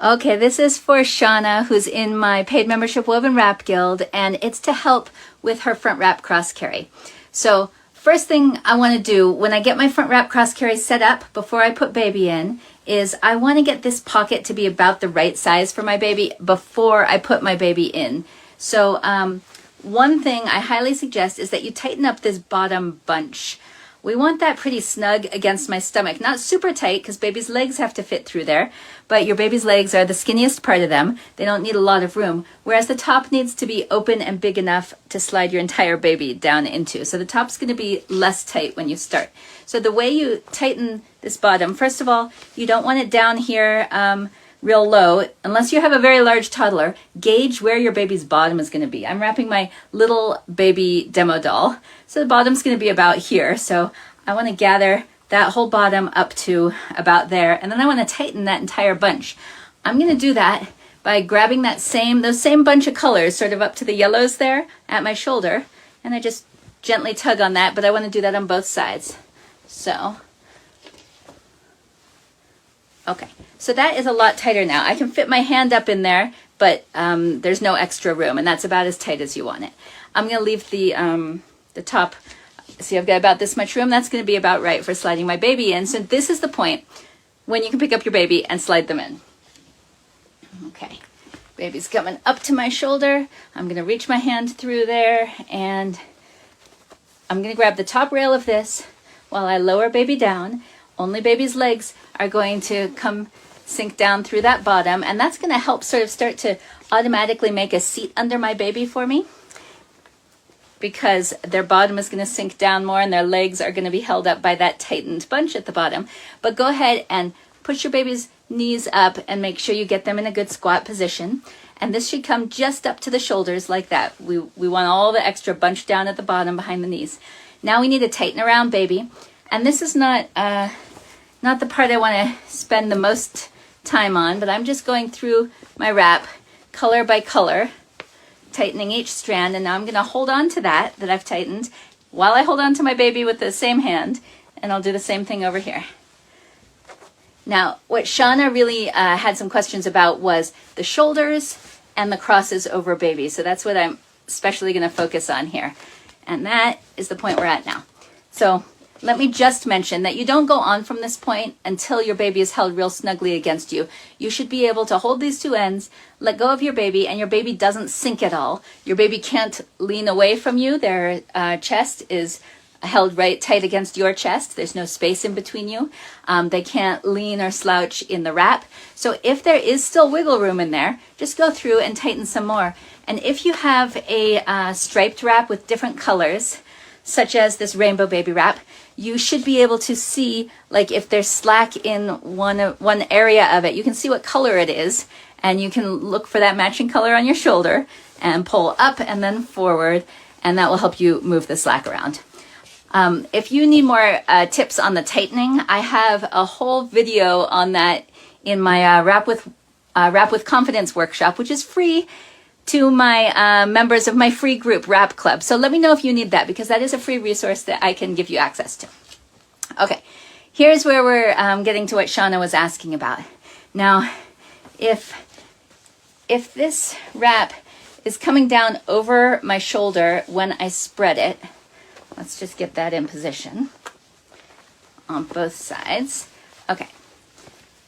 Okay, this is for Shauna, who's in my paid membership Woven Wrap Guild, and it's to help with her front wrap cross carry. So first thing I want to do when I get my front wrap cross carry set up before I put baby in is I want to get this pocket to be about the right size for my baby before I put my baby in. So one thing I highly suggest is that you tighten up this bottom bunch. We want that pretty snug against my stomach. Not super tight because baby's legs have to fit through there, but your baby's legs are the skinniest part of them. They don't need a lot of room, whereas the top needs to be open and big enough to slide your entire baby down into. So the top's going to be less tight when you start. So the way you tighten this bottom, first of all, you don't want it down here real low. Unless you have a very large toddler, gauge where your baby's bottom is going to be. I'm wrapping my little baby demo doll, so the bottom's going to be about here. So I want to gather that whole bottom up to about there, and then I want to tighten that entire bunch. I'm going to do that by grabbing those same bunch of colors sort of up to the yellows there at my shoulder, and I just gently tug on that, but I want to do that on both sides. So okay, so that is a lot tighter now. I can fit my hand up in there, but there's no extra room, and that's about as tight as you want it. I'm going to leave the top. See, I've got about this much room. That's going to be about right for sliding my baby in. So this is the point when you can pick up your baby and slide them in. Okay, baby's coming up to my shoulder. I'm going to reach my hand through there, and I'm going to grab the top rail of this while I lower baby down. Only baby's legs are going to come sink down through that bottom, and that's going to help sort of start to automatically make a seat under my baby for me, because their bottom is going to sink down more and their legs are going to be held up by that tightened bunch at the bottom. But go ahead and push your baby's knees up and make sure you get them in a good squat position. And this should come just up to the shoulders like that. We want all the extra bunch down at the bottom behind the knees. Now we need to tighten around baby. And this is not the part I want to spend the most time on, but I'm just going through my wrap color by color, tightening each strand, and now I'm going to hold on to that I've tightened while I hold on to my baby with the same hand, and I'll do the same thing over here. Now, what Shauna really had some questions about was the shoulders and the crosses over baby, so that's what I'm especially going to focus on here, and that is the point we're at now. So let me just mention that you don't go on from this point until your baby is held real snugly against you. You should be able to hold these two ends, let go of your baby, and your baby doesn't sink at all. Your baby can't lean away from you. Their chest is held right tight against your chest. There's no space in between you. They can't lean or slouch in the wrap. So if there is still wiggle room in there, just go through and tighten some more. And if you have a striped wrap with different colors, such as this rainbow baby wrap, you should be able to see, like, if there's slack in one area of it, you can see what color it is, and you can look for that matching color on your shoulder and pull up and then forward, and that will help you move the slack around. If you need more tips on the tightening, I have a whole video on that in my Wrap with Confidence workshop, which is free to my members of my free group, Wrap Club. So let me know if you need that, because that is a free resource that I can give you access to. Okay, here's where we're getting to what Shauna was asking about. Now, if this wrap is coming down over my shoulder when I spread it, let's just get that in position on both sides. Okay,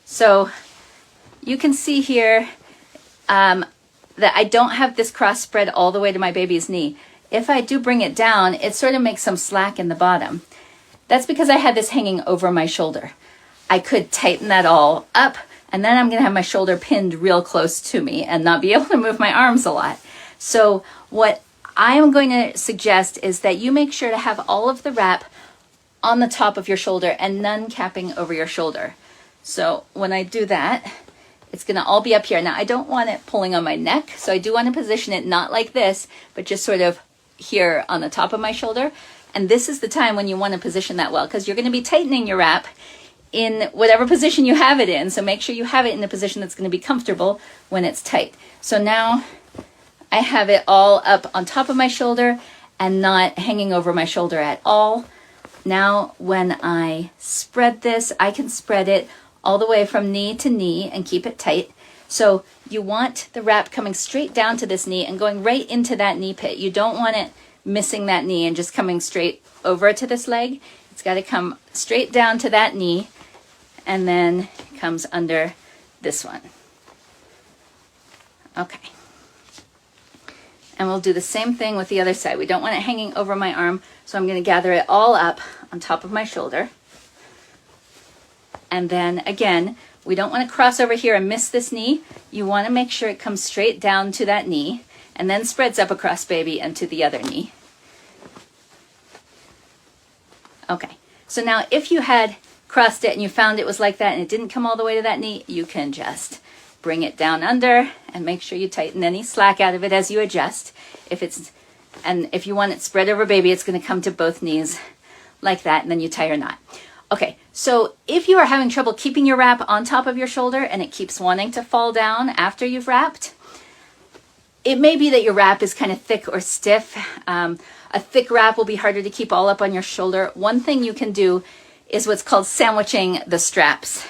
so you can see here that I don't have this cross spread all the way to my baby's knee. If I do bring it down, it sort of makes some slack in the bottom. That's because I had this hanging over my shoulder. I could tighten that all up, and then I'm going to have my shoulder pinned real close to me and not be able to move my arms a lot. So what I am going to suggest is that you make sure to have all of the wrap on the top of your shoulder and none capping over your shoulder. So when I do that, it's going to all be up here. Now, I don't want it pulling on my neck, so I do want to position it not like this, but just sort of here on the top of my shoulder. And this is the time when you want to position that well, because you're going to be tightening your wrap in whatever position you have it in. So make sure you have it in a position that's going to be comfortable when it's tight. So now I have it all up on top of my shoulder and not hanging over my shoulder at all. Now, when I spread this, I can spread it all the way from knee to knee and keep it tight. So you want the wrap coming straight down to this knee and going right into that knee pit. You don't want it missing that knee and just coming straight over to this leg. It's got to come straight down to that knee and then comes under this one. Okay. And we'll do the same thing with the other side. We don't want it hanging over my arm, so I'm going to gather it all up on top of my shoulder. And then again, we don't want to cross over here and miss this knee. You want to make sure it comes straight down to that knee and then spreads up across baby and to the other knee. Okay, so now if you had crossed it and you found it was like that and it didn't come all the way to that knee, you can just bring it down under and make sure you tighten any slack out of it as you adjust. If you want it spread over baby, it's going to come to both knees like that, and then you tie your knot. Okay, so if you are having trouble keeping your wrap on top of your shoulder and it keeps wanting to fall down after you've wrapped, it may be that your wrap is kind of thick or stiff. A thick wrap will be harder to keep all up on your shoulder. One thing you can do is what's called sandwiching the straps.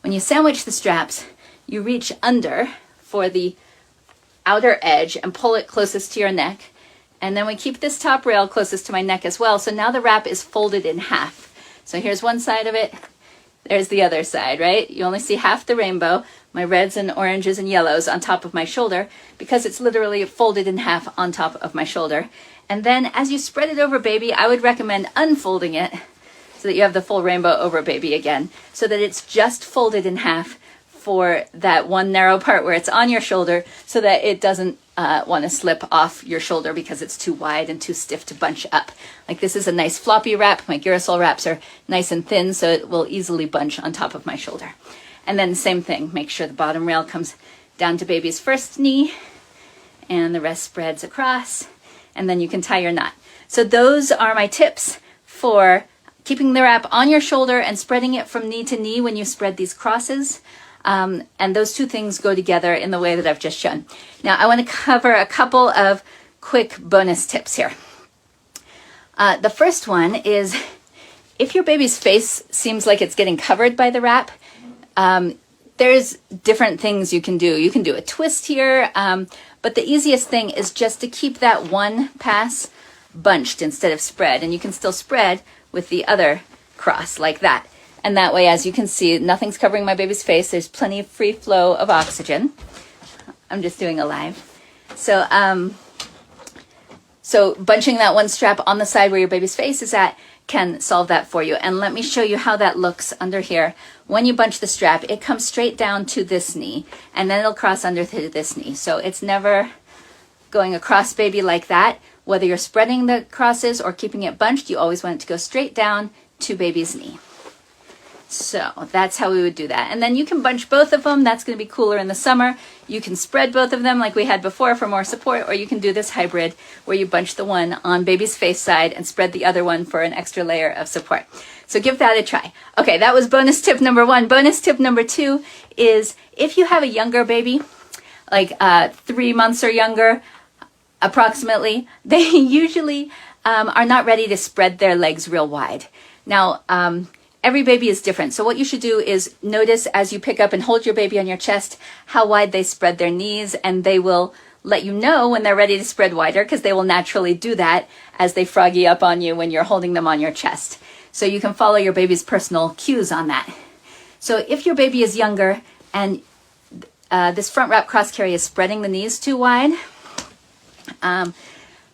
When you sandwich the straps, you reach under for the outer edge and pull it closest to your neck. And then we keep this top rail closest to my neck as well. So now the wrap is folded in half. So here's one side of it. There's the other side, right? You only see half the rainbow, my reds and oranges and yellows on top of my shoulder, because it's literally folded in half on top of my shoulder. And then as you spread it over baby, I would recommend unfolding it so that you have the full rainbow over baby again, so that it's just folded in half for that one narrow part where it's on your shoulder, so that it doesn't want to slip off your shoulder because it's too wide and too stiff to bunch up. Like this is a nice floppy wrap. My Girasol wraps are nice and thin, so it will easily bunch on top of my shoulder. And then same thing, make sure the bottom rail comes down to baby's first knee and the rest spreads across, and then you can tie your knot. So those are my tips for keeping the wrap on your shoulder and spreading it from knee to knee when you spread these crosses. And those two things go together in the way that I've just shown. Now I want to cover a couple of quick bonus tips here. The first one is, if your baby's face seems like it's getting covered by the wrap, there's different things you can do. You can do a twist here, but the easiest thing is just to keep that one pass bunched instead of spread, and you can still spread with the other cross like that. And that way, as you can see, nothing's covering my baby's face. There's plenty of free flow of oxygen. I'm just doing a live. So bunching that one strap on the side where your baby's face is at can solve that for you. And let me show you how that looks under here. When you bunch the strap, it comes straight down to this knee, and then it'll cross under to this knee. So it's never going across baby like that. Whether you're spreading the crosses or keeping it bunched, you always want it to go straight down to baby's knee. So that's how we would do that. And then you can bunch both of them. That's going to be cooler in the summer. You can spread both of them like we had before for more support, or you can do this hybrid where you bunch the one on baby's face side and spread the other one for an extra layer of support. So give that a try. Okay, that was bonus tip number 1. Bonus tip number 2 is, if you have a younger baby, like 3 months or younger, approximately, they usually are not ready to spread their legs real wide. Now, every baby is different. So what you should do is notice as you pick up and hold your baby on your chest how wide they spread their knees, and they will let you know when they're ready to spread wider, because they will naturally do that as they froggy up on you when you're holding them on your chest. So you can follow your baby's personal cues on that. So if your baby is younger and this front wrap cross carry is spreading the knees too wide, the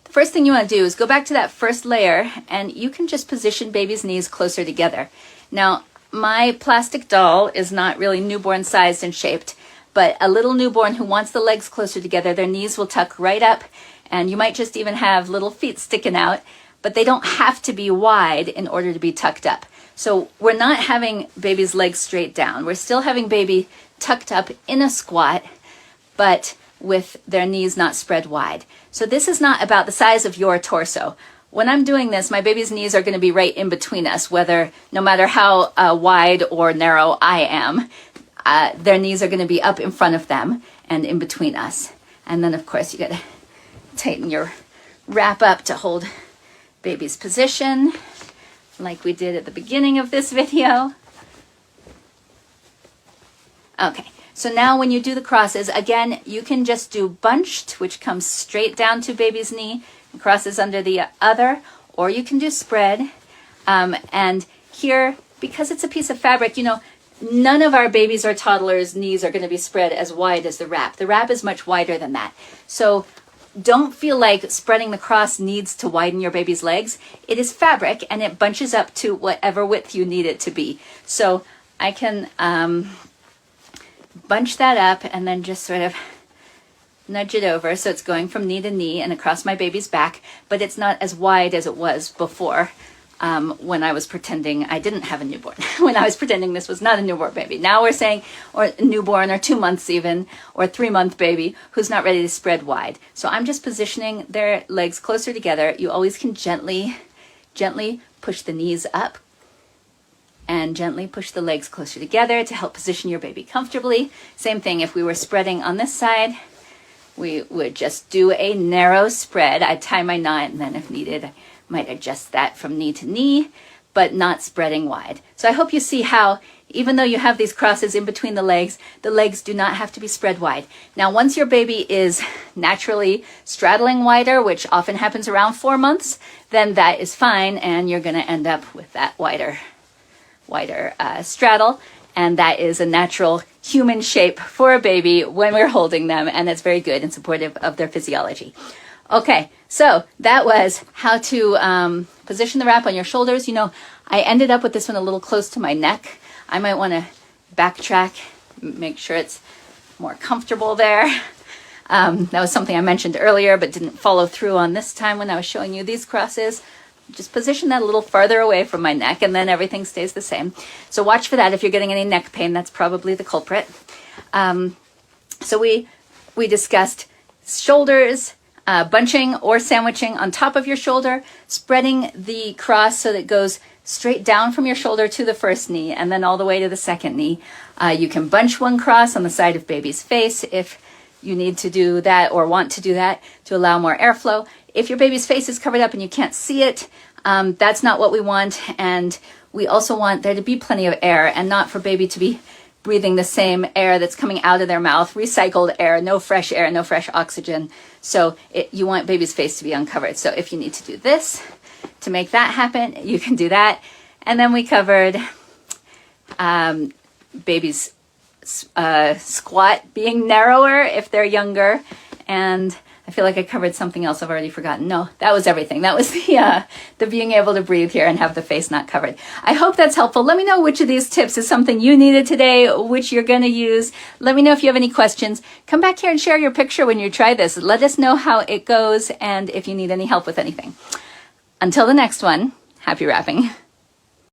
first thing you want to do is go back to that first layer, and you can just position baby's knees closer together. Now, my plastic doll is not really newborn sized and shaped, but a little newborn who wants the legs closer together, their knees will tuck right up, and you might just even have little feet sticking out, but they don't have to be wide in order to be tucked up. So we're not having baby's legs straight down. We're still having baby tucked up in a squat, but with their knees not spread wide. So this is not about the size of your torso. When I'm doing this, my baby's knees are going to be right in between us, no matter how wide or narrow I am, their knees are going to be up in front of them and in between us. And then, of course, you got to tighten your wrap up to hold baby's position, like we did at the beginning of this video. Okay, So now when you do the crosses, again, you can just do bunched, which comes straight down to baby's knee, and crosses under the other, or you can do spread. And here, because it's a piece of fabric, you know, none of our babies or toddlers' knees are going to be spread as wide as the wrap. The wrap is much wider than that. So don't feel like spreading the cross needs to widen your baby's legs. It is fabric and it bunches up to whatever width you need it to be. So I can bunch that up and then just sort of nudge it over so it's going from knee to knee and across my baby's back, but it's not as wide as it was before. When I was pretending I didn't have a newborn, when I was pretending this was not a newborn baby. Now we're saying, or a newborn, or 2 months even, or 3-month baby who's not ready to spread wide. So I'm just positioning their legs closer together. You always can gently push the knees up and gently push the legs closer together to help position your baby comfortably. Same thing if we were spreading on this side. We would just do a narrow spread. I'd tie my knot, and then if needed, might adjust that from knee to knee, but not spreading wide. So I hope you see how, even though you have these crosses in between the legs do not have to be spread wide. Now, once your baby is naturally straddling wider, which often happens around 4 months, then that is fine, and you're going to end up with that wider straddle. And that is a natural human shape for a baby when we're holding them, and it's very good and supportive of their physiology. Okay, so that was how to position the wrap on your shoulders. You know, I ended up with this one a little close to my neck. I might want to backtrack, make sure it's more comfortable there. That was something I mentioned earlier, but didn't follow through on this time when I was showing you these crosses. Just position that a little farther away from my neck, and then everything stays the same. So watch for that. If you're getting any neck pain, that's probably the culprit. So we discussed shoulders, bunching or sandwiching on top of your shoulder, spreading the cross so that it goes straight down from your shoulder to the first knee and then all the way to the second knee. You can bunch one cross on the side of baby's face if you need to do that or want to do that to allow more airflow. If your baby's face is covered up and you can't see it, that's not what we want. And we also want there to be plenty of air and not for baby to be breathing the same air that's coming out of their mouth, recycled air, no fresh air, no fresh oxygen. So you want baby's face to be uncovered. So if you need to do this to make that happen, you can do that. And then we covered baby's squat being narrower if they're younger. And I feel like I covered something else I've already forgotten. No, that was everything. That was the being able to breathe here and have the face not covered. I hope that's helpful. Let me know which of these tips is something you needed today, which you're going to use. Let me know if you have any questions. Come back here and share your picture when you try this. Let us know how it goes and if you need any help with anything. Until the next one, happy wrapping.